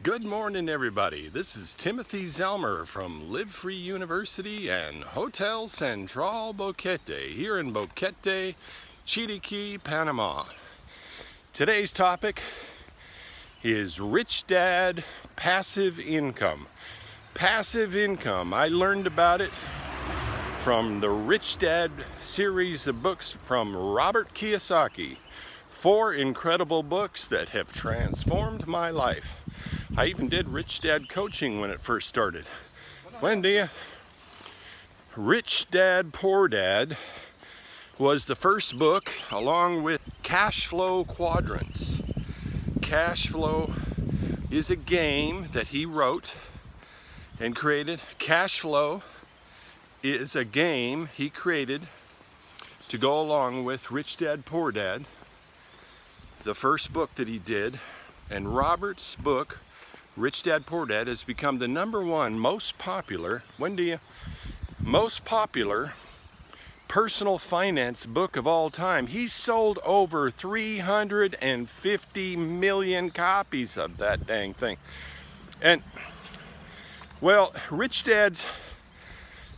Good morning, everybody. This is Timothy Zellmer from Live Free University and Hotel Central Boquete here in Boquete, Chiriquí, Panama. Today's topic is Rich Dad Passive Income. Passive income. I learned about it from the Rich Dad series of books from Robert Kiyosaki. 4 incredible books that have transformed my life. I even did Rich Dad coaching when it first started. When do you? Rich Dad, Poor Dad was the first book, along with Cash Flow Quadrants. Cash Flow is a game that he wrote and created. Cash Flow is a game he created to go along with Rich Dad, Poor Dad, the first book that he did. And Robert's book, Rich Dad, Poor Dad, has become the #1 most popular, most popular personal finance book of all time. He's sold over 350 million copies of that dang thing. And, well, Rich Dad's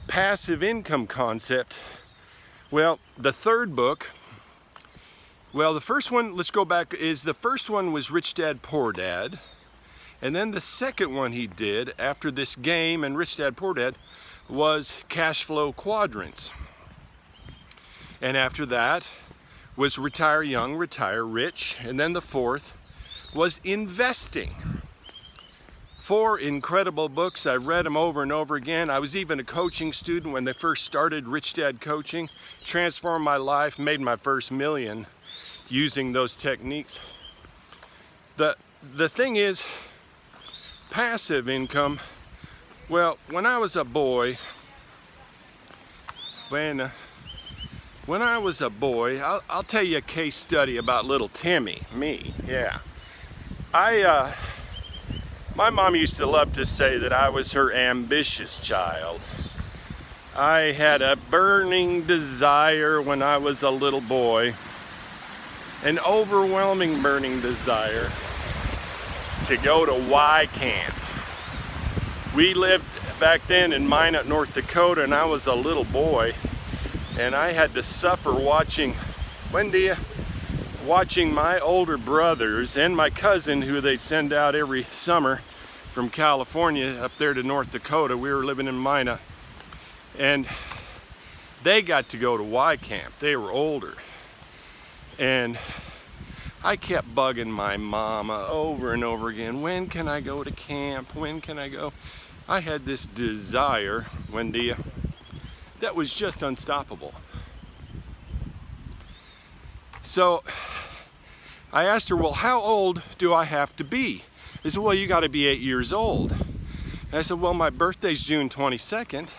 passive income concept, well, the third book, well, the first one, let's go back, the first one was Rich Dad, Poor Dad. And then the second one he did after this game and Rich Dad, Poor Dad was Cash Flow Quadrants. And after that was Retire Young, Retire Rich. And then the fourth was Investing. 4 incredible books. I've read them over and over again. I was even a coaching student when they first started Rich Dad coaching. Transformed my life, made my first million using those techniques. The thing is, passive income, well, when I was a boy, when I was a boy, I'll tell you a case study about little Timmy, me, yeah. My mom used to love to say that I was her ambitious child. I had a burning desire when I was a little boy, an overwhelming burning desire to go to Y camp. We lived back then in Minot, North Dakota, and I was a little boy, and I had to suffer watching my older brothers and my cousin, who they'd send out every summer from California up there to North Dakota. We were living in Minot, and they got to go to Y camp. They were older, and I kept bugging my mama over and over again. When can I go to camp? When can I go? I had this desire, Wendy, that was just unstoppable. So I asked her, well, how old do I have to be? She said, well, you got to be 8 years old. And I said, well, my birthday's June 22nd.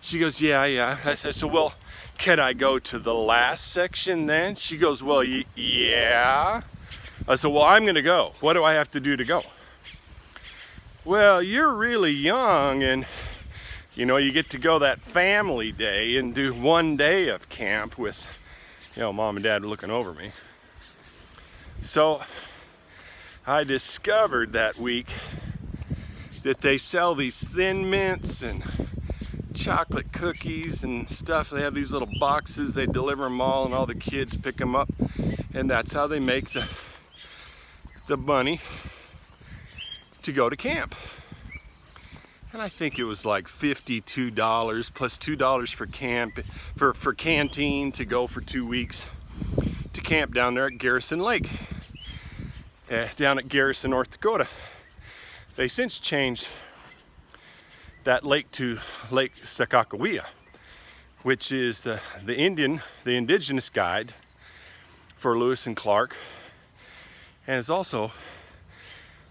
She goes, yeah. I said, so, well, can I go to the last section then? She goes, well, yeah. I said, well, I'm going to go. What do I have to do to go? Well, you're really young, and, you know, you get to go that family day and do 1 day of camp with, you know, mom and dad looking over me. So I discovered that week that they sell these Thin Mints and chocolate cookies and stuff. They have these little boxes, they deliver them all, and all the kids pick them up, and that's how they make the money to go to camp. And I think it was like $52 plus $2 for camp, for canteen to go for 2 weeks to camp down there at Garrison Lake, down at Garrison, North Dakota. They since changed that lake to Lake Sakakawea, which is the indigenous guide for Lewis and Clark, and is also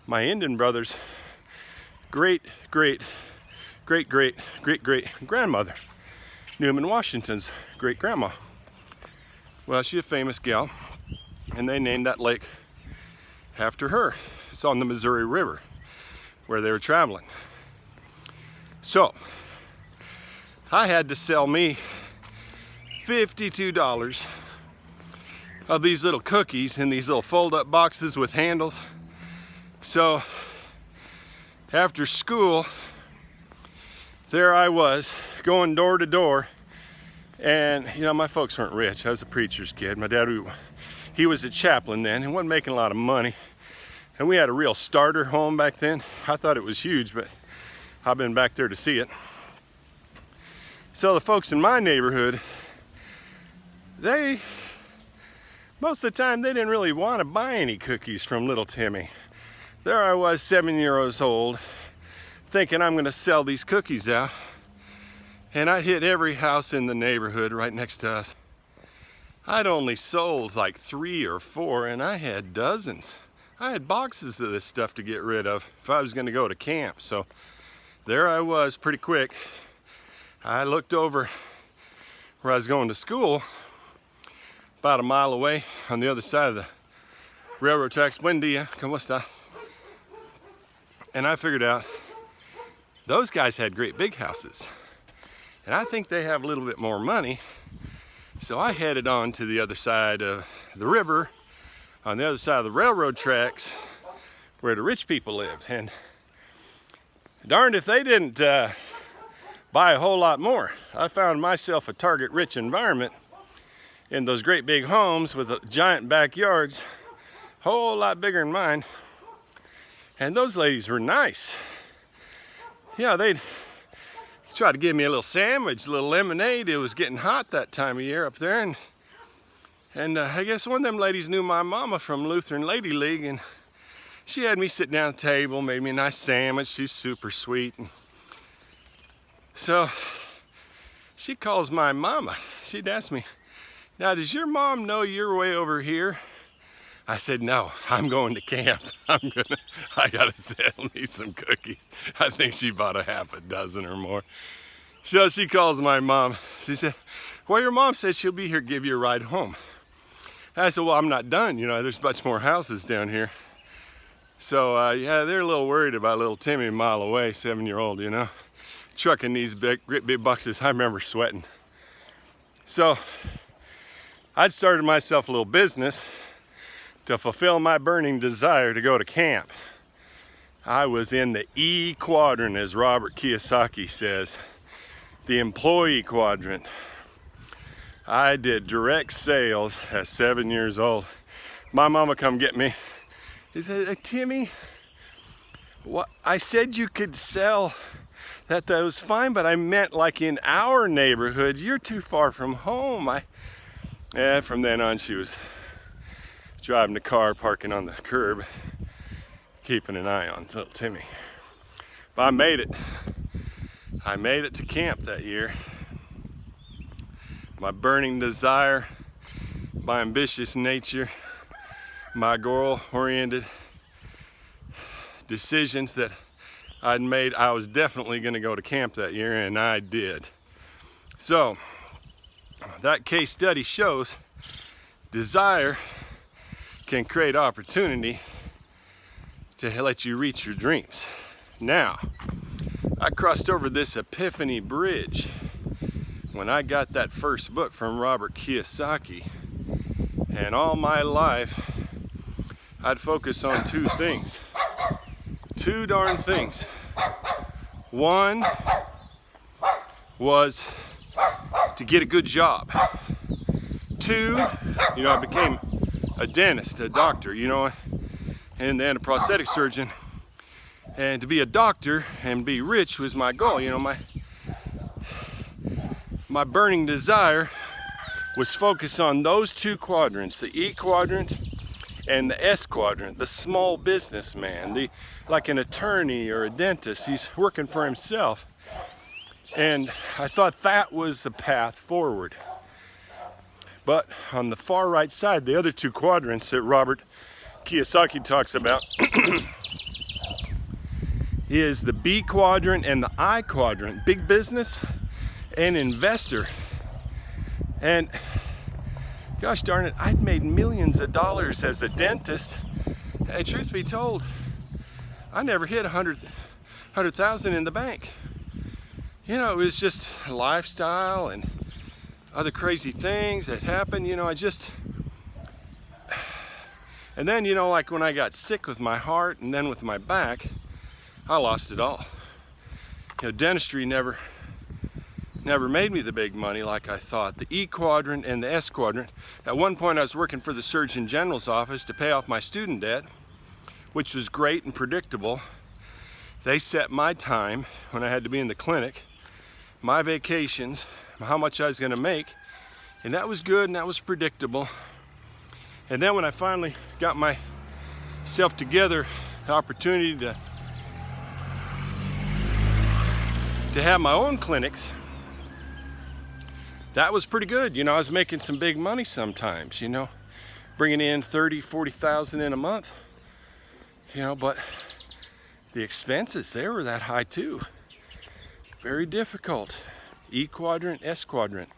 my Indian brother's great grandmother, Newman Washington's great grandma. Well, she's a famous gal, and they named that lake after her. It's on the Missouri River where they were traveling. So I had to sell me $52 of these little cookies in these little fold-up boxes with handles. So after school, there I was going door to door. And you know, my folks weren't rich. I was a preacher's kid. My dad, he was a chaplain then. He wasn't making a lot of money. And we had a real starter home back then. I thought it was huge, but I've been back there to see it. So the folks in my neighborhood, most of the time, they didn't really want to buy any cookies from little Timmy. There I was, 7 years old, thinking I'm going to sell these cookies out. And I hit every house in the neighborhood right next to us. I'd only sold like 3 or 4, and I had dozens. I had boxes of this stuff to get rid of if I was going to go to camp. So there I was pretty quick. I looked over where I was going to school, about a mile away on the other side of the railroad tracks. Buen dia, ¿cómo está? And I figured out those guys had great big houses. And I think they have a little bit more money. So I headed on to the other side of the river, on the other side of the railroad tracks, where the rich people lived. And darned if they didn't buy a whole lot more. I found myself a target-rich environment in those great big homes with giant backyards, a whole lot bigger than mine. And those ladies were nice. Yeah, they'd try to give me a little sandwich, a little lemonade. It was getting hot that time of year up there, and I guess one of them ladies knew my mama from Lutheran Lady League, and she had me sit down at the table, made me a nice sandwich. She's super sweet. And so she calls my mama. She'd ask me, "Now, does your mom know you're way over here?" I said, "No, I'm going to camp. I gotta sell me some cookies." I think she bought a half a dozen or more. So she calls my mom. She said, "Well, your mom says she'll be here, give you a ride home." I said, "Well, I'm not done. You know, there's much more houses down here." So yeah, they're a little worried about little Timmy a mile away, 7-year-old, you know, trucking these great big boxes. I remember sweating. So I'd started myself a little business to fulfill my burning desire to go to camp. I was in the E-QUADRANT, as Robert Kiyosaki says, the employee quadrant. I did direct sales at 7 years old. My mama come get me. He said, "Hey, Timmy, what? I said you could sell. That was fine, but I meant like in our neighborhood. You're too far from home." And from then on, she was driving the car, parking on the curb, keeping an eye on little Timmy. But I made it. I made it to camp that year. My burning desire, my ambitious nature, my goal-oriented decisions that I'd made, I was definitely going to go to camp that year, and I did. So that case study shows desire can create opportunity to let you reach your dreams. Now, I crossed over this epiphany bridge when I got that first book from Robert Kiyosaki, and all my life I'd focus on two things. Two darn things. One was to get a good job. Two, you know, I became a dentist, a doctor, you know, and then a prosthetic surgeon. And to be a doctor and be rich was my goal. You know, my burning desire was focused on those two quadrants, the E quadrant and the S quadrant, the small businessman, like an attorney or a dentist. He's working for himself. And I thought that was the path forward. But on the far right side, the other two quadrants that Robert Kiyosaki talks about is the B quadrant and the I quadrant, big business and investor. And gosh darn it, I'd made millions of dollars as a dentist. And truth be told, I never hit 100,000 in the bank. You know, it was just lifestyle and other crazy things that happened. You know, and then, you know, like when I got sick with my heart and then with my back, I lost it all. You know, dentistry never made me the big money like I thought. The E-quadrant and the S-quadrant. At one point I was working for the Surgeon General's office to pay off my student debt, which was great and predictable. They set my time when I had to be in the clinic, my vacations, how much I was going to make, and that was good and that was predictable. And then when I finally got myself together, the opportunity to have my own clinics, that was pretty good. You know, I was making some big money sometimes, you know, bringing in 30, 40,000 in a month, you know, but the expenses, they were that high too. Very difficult. E-quadrant, S-quadrant.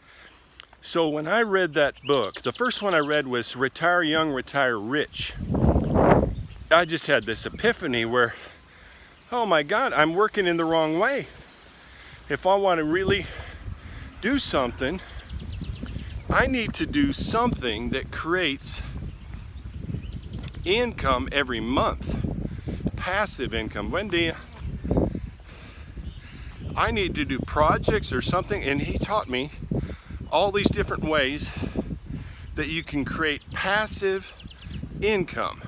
So when I read that book, the first one I read was Retire Young, Retire Rich. I just had this epiphany where, oh my God, I'm working in the wrong way. If I want to really do something, I need to do something that creates income every month. Passive income. Wendy, I need to do projects or something, and he taught me all these different ways that you can create passive income.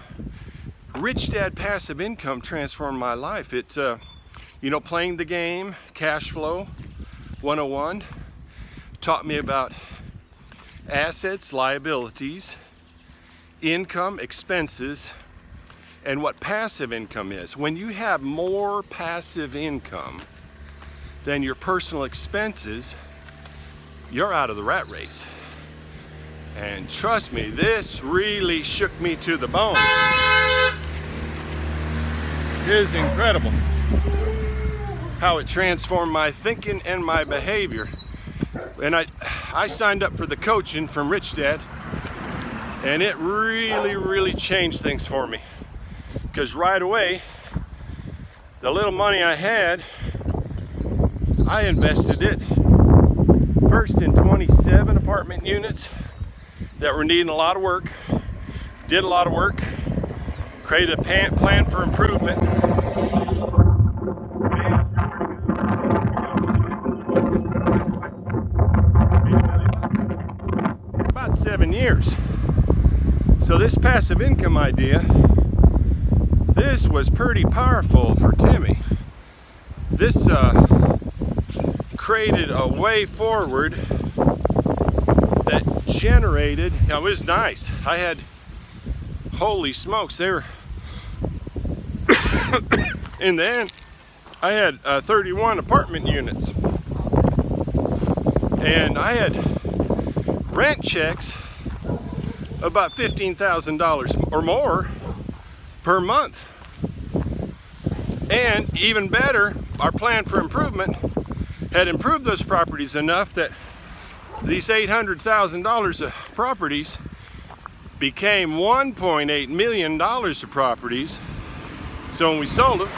Rich Dad Passive Income transformed my life. It's you know, playing the game, cash flow 101, taught me about assets, liabilities, income, expenses, and what passive income is. When you have more passive income than your personal expenses, you're out of the rat race. And trust me, this really shook me to the bone. It is incredible how it transformed my thinking and my behavior. And I signed up for the coaching from Rich Dad, and it really changed things for me. Because right away, the little money I had, I invested it first in 27 apartment units that were needing a lot of work, did a lot of work, created a plan for improvement. About 7 years. So this passive income idea, this was pretty powerful for Timmy. This created a way forward that generated, you know, it was nice. I had, holy smokes, they were, in the end, I had 31 apartment units. And I had rent checks about $15,000 or more per month. And even better, our plan for improvement had improved those properties enough that these $800,000 of properties became $1.8 million of properties. So when we sold them,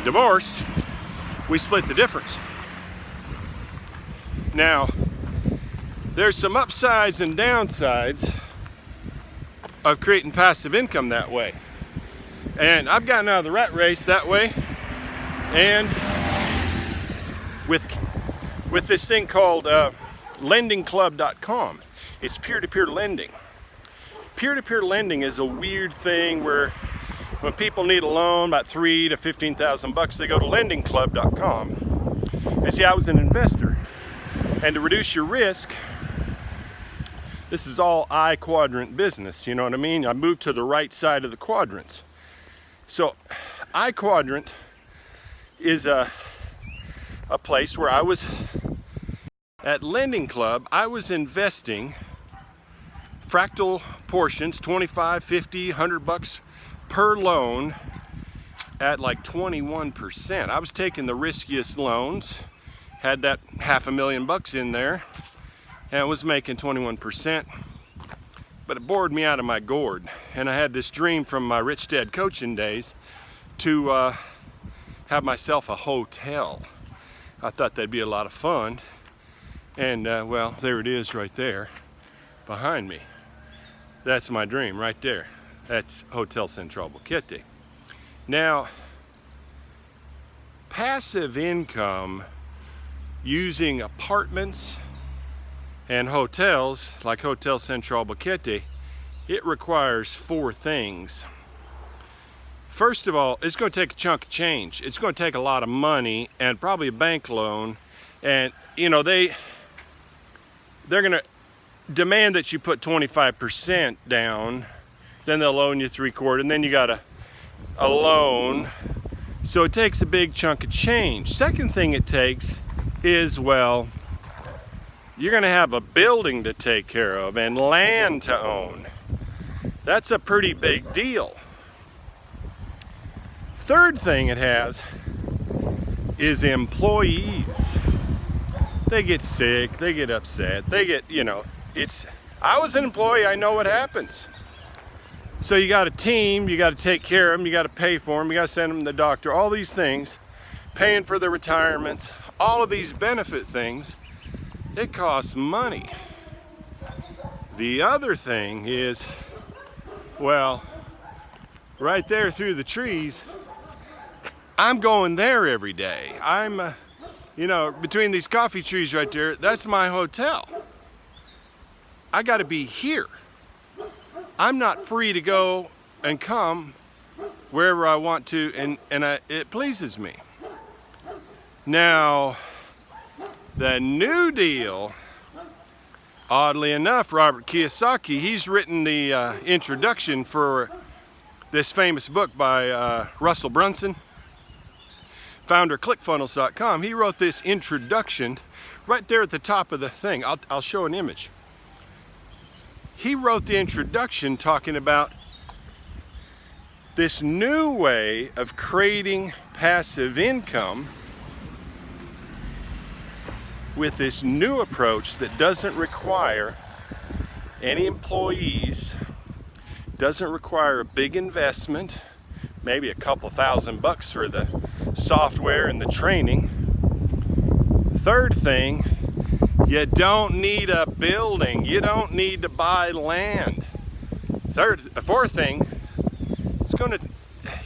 divorced, we split the difference. Now, there's some upsides and downsides of creating passive income that way. And I've gotten out of the rat race that way, and with this thing called lendingclub.com. It's peer-to-peer lending. Peer-to-peer lending is a weird thing where when people need a loan, about $3,000 to $15,000, they go to lendingclub.com. And see, I was an investor, and to reduce your risk, this is all I-quadrant business, you know what I mean? I moved to the right side of the quadrants. So I-quadrant is a place where I was at Lending Club. I was investing fractal portions, 25, 50, 100 bucks per loan at like 21%. I was taking the riskiest loans, had that $500,000 in there, and was making 21%. But it bored me out of my gourd. And I had this dream from my Rich Dad coaching days to have myself a hotel. I thought that'd be a lot of fun. And well, there it is right there behind me. That's my dream right there. That's Hotel Central Boquete. Now, passive income using apartments and hotels, like Hotel Central Boquete, it requires 4 things. First of all, it's going to take a chunk of change. It's going to take a lot of money and probably a bank loan. And you know, they're going to demand that you put 25% down, then they'll loan you 3/4, and then you got a loan. So it takes a big chunk of change. Second thing it takes is, well, you're going to have a building to take care of and land to own. That's a pretty big deal. Third thing it has is employees. They get sick, they get upset, they get, you know, I was an employee, I know what happens. So you got a team, you got to take care of them, you got to pay for them, you got to send them to the doctor, all these things, paying for their retirements, all of these benefit things, it costs money. The other thing is, well, right there through the trees, I'm going there every day. I'm, you know, between these coffee trees right there, that's my hotel. I got to be here. I'm not free to go and come wherever I want to, and it pleases me. Now, the new deal, oddly enough, Robert Kiyosaki, he's written the introduction for this famous book by Russell Brunson, founder of ClickFunnels.com. He wrote this introduction right there at the top of the thing. I'll show an image. He wrote the introduction talking about this new way of creating passive income with this new approach that doesn't require any employees, doesn't require a big investment, maybe a couple $1,000 for the software and the training. Third thing, you don't need a building. You don't need to buy land. Fourth thing,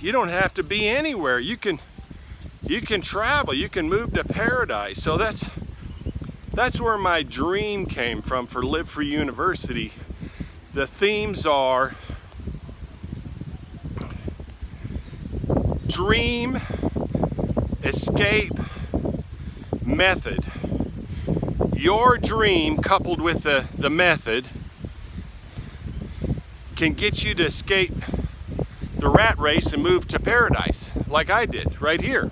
you don't have to be anywhere. You can travel. You can move to paradise. So that's where my dream came from for Live Free University. The themes are dream, escape, method. Your dream coupled with the method can get you to escape the rat race and move to paradise, like I did right here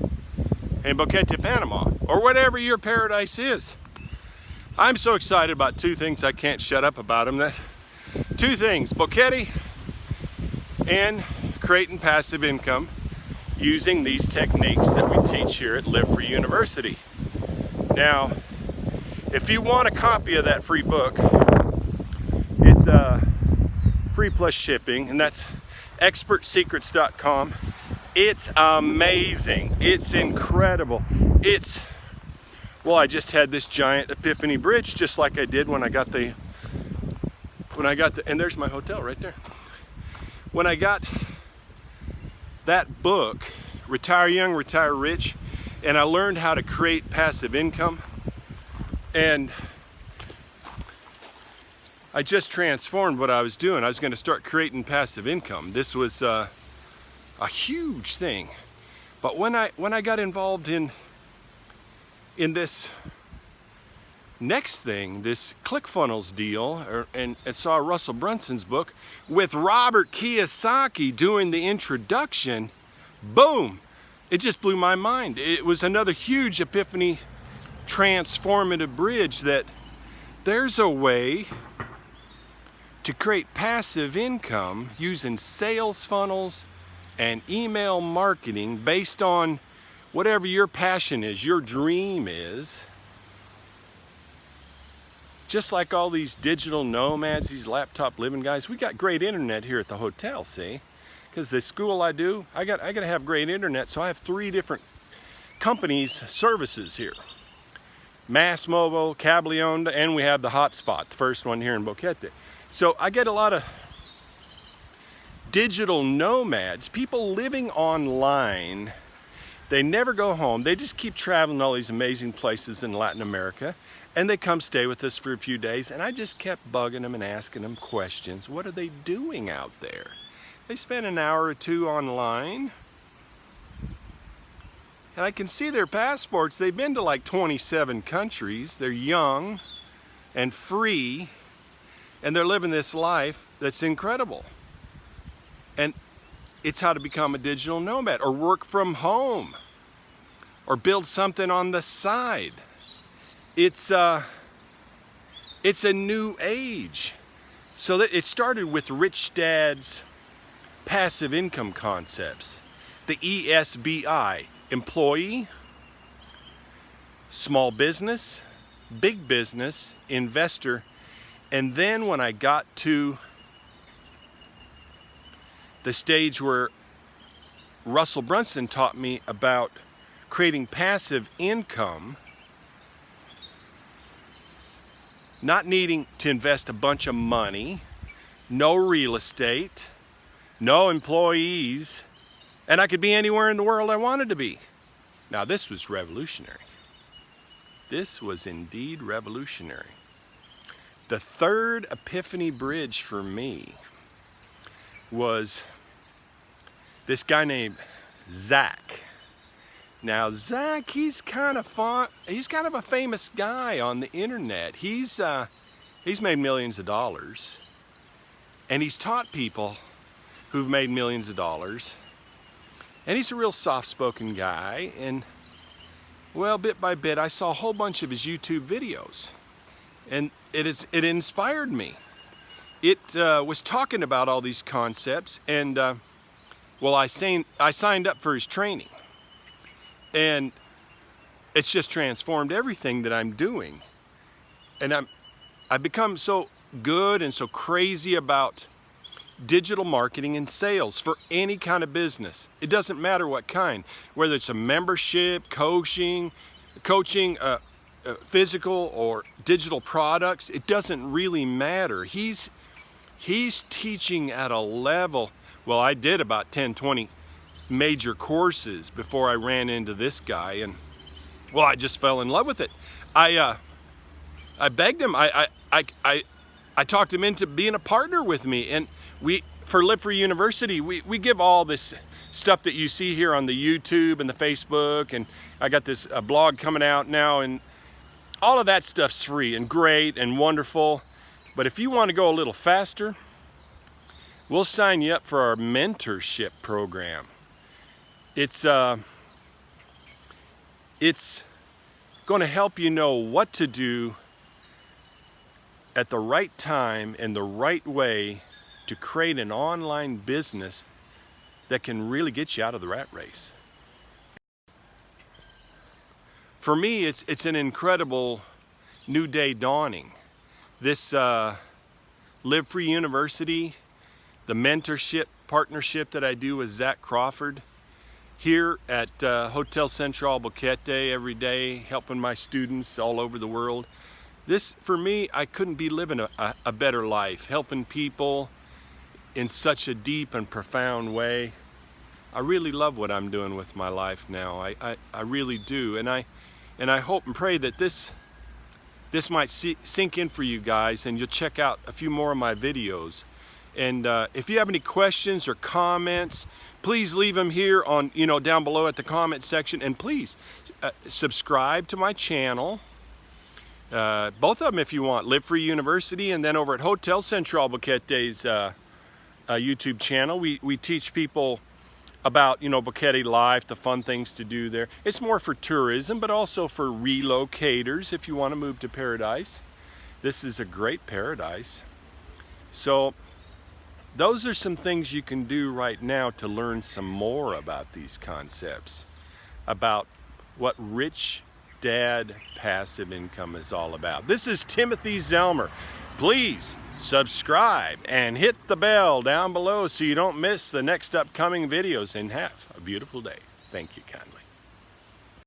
in Boquete, Panama, or whatever your paradise is. I'm so excited about 2 things I can't shut up about them. That 2 things, Boquete and creating passive income using these techniques that we teach here at Live Free University. Now, if you want a copy of that free book, it's free plus shipping, and that's expertsecrets.com. It's amazing. It's incredible. Well, I just had this giant epiphany bridge, just like I did when I got the, and there's my hotel right there. When I got that book, Retire Young, Retire Rich, and I learned how to create passive income, and I just transformed what I was doing. I was going to start creating passive income. This was a huge thing. But when I got involved in this next thing, this ClickFunnels deal, and saw Russell Brunson's book with Robert Kiyosaki doing the introduction, boom, it just blew my mind. It was another huge epiphany, transformative bridge that there's a way to create passive income using sales funnels and email marketing based on whatever your passion is, your dream is. Just like all these digital nomads, these laptop living guys, we got great internet here at the hotel, see? Because the school I do, I got to have great internet, so I have 3 different companies' services here. Mass Mobile, Cableonda, and we have the hotspot, the first one here in Boquete. So I get a lot of digital nomads, people living online They never go home. They just keep traveling all these amazing places in Latin America, and they come stay with us for a few days, and I just kept bugging them and asking them questions. What are they doing out there? They spend an hour or two online, and I can see their passports. They've been to like 27 countries. They're young and free, and they're living this life that's incredible. And it's how to become a digital nomad, or work from home, or build something on the side. It's a new age. So that it started with Rich Dad's passive income concepts. The ESBI, employee, small business, big business, investor. And then when I got to the stage where Russell Brunson taught me about creating passive income, not needing to invest a bunch of money, no real estate, no employees, and I could be anywhere in the world I wanted to be. Now this was revolutionary. This was indeed revolutionary. The third epiphany bridge for me was this guy named Zach. Now Zach, he's kind of a famous guy on the internet. He's made millions of dollars, and he's taught people who've made millions of dollars. And he's a real soft-spoken guy, and well, bit by bit, I saw a whole bunch of his YouTube videos, and it inspired me. It was talking about all these concepts, and well, I signed up for his training, and it's just transformed everything that I'm doing. And I've become so good and so crazy about digital marketing and sales for any kind of business. It doesn't matter what kind, whether it's a membership, coaching, physical or digital products. It doesn't really matter. He's teaching at a level. Well, I did about 10, 20 major courses before I ran into this guy, and well, I just fell in love with it. I begged him. I talked him into being a partner with me, and for Live Free University, we give all this stuff that you see here on the YouTube and the Facebook, and I got this blog coming out now, and all of that stuff's free and great and wonderful. But if you want to go a little faster, we'll sign you up for our mentorship program. It's going to help you know what to do at the right time and the right way to create an online business that can really get you out of the rat race. For me, it's an incredible new day dawning. This Live Free University, the mentorship partnership that I do with Zach CRAWFORD here at Hotel Central Boquete every day, helping my students all over the world. This, for me, I couldn't be living a better life, helping people in such a deep and profound way. I really love what I'm doing with my life now. I really do, and I hope and pray that this might sink in for you guys, and you'll check out a few more of my videos. And if you have any questions or comments, please leave them here on, down below at the comment section, and please subscribe to my channel. Both of them if you want, Live Free University, and then over at Hotel Central Boquete's YouTube channel, we teach people about, Boquete life, the fun things to do there. It's more for tourism, but also for relocators if you want to move to paradise. This is a great paradise. So those are some things you can do right now to learn some more about these concepts, about what Rich Dad passive income is all about. This is Timothy Zellmer. Please subscribe and hit the bell down below so you don't miss the next upcoming videos, and have a beautiful day. Thank you kindly.